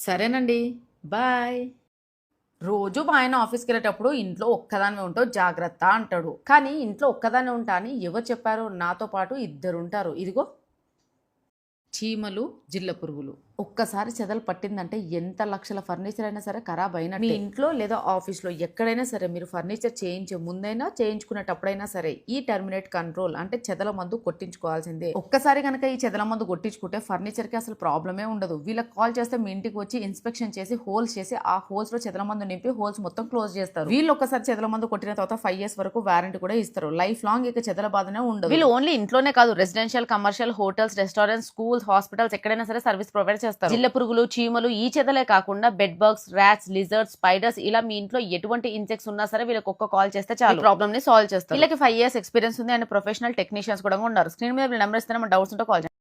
సరేనండి. బాయ్. రోజు మా ఆయన ఆఫీస్‌కి వెళ్ళేటప్పుడు ఇంట్లో ఒక్కదానివే ఉంటావు జాగ్రత్త అంటాడు. కానీ ఇంట్లో ఒక్కదాన్నే ఉంటా అని ఎవరు చెప్పారు? నాతో పాటు ఇద్దరుంటారు. ఇదిగో చీమలు, జిల్ల పురుగులు. ఒక్కసారి చెదలు పట్టిందంటే ఎంత లక్షల ఫర్నిచర్ అయినా సరే ఖరాబ్ అయినట్టే. మీ ఇంట్లో లేదా ఆఫీస్‌లో ఎక్కడైనా సరే మీరు ఫర్నిచర్ చేయించే ముందైనా, చేయించుకునేటప్పుడైనా సరే ఈ టెర్మినేట్ కంట్రోల్ అంటే చెదల మందు కొట్టించుకోవాల్సిందే. ఒక్కసారి గనక ఈ చెదల మందు కొట్టించుకుంటే ఫర్నిచర్‌కి అసలు ప్రాబ్లమే ఉండదు. వీళ్ళకి కాల్ చేస్తే మీ ఇంటికి వచ్చి ఇన్స్పెక్షన్ చేసి హోల్స్ చేసి ఆ హోల్స్‌లో చెదల మందు నింపి హోల్స్ మొత్తం క్లోజ్ చేస్తారు. వీళ్ళు ఒక్కసారి చెదల మందు కొట్టిన తర్వాత 5 ఇయర్స్ వరకు వారంటీ కూడా ఇస్తారు. లైఫ్ లాంగ్ ఇక చెదల బాధనే ఉండదు. వీళ్ళు ఓన్లీ ఇంట్లోనే కాదు residential, commercial, hotels, restaurants, schools, hospitals ఎక్కడైనా సరే సర్వీస్ ప్రొవైడ్ చేస్తారు. జిల్ల పురుగులు, చీమలు, ఈ చెదలే కాకుండా bed bugs, rods, lizards, spiders ఇలా మీ ఇంట్లో ఎటువంటి ఇన్సెక్ట్స్ ఉన్నా సరే వీళ్ళకి ఒక్క కాల్ చేస్తే చాలు ప్రాబ్లమ్ ని సాల్వ్ చేస్తారు. వీళ్ళకి 5 ఇయర్స్ ఎక్స్పీరియన్స్ ఉంది అండ్ ప్రొఫెషనల్ టెక్నీషియన్స్ కూడా ఉన్నారు. స్క్రీన్ మీద నెంబర్ ఇస్తే డౌట్స్ ఉంటే కాల్ చేయండి.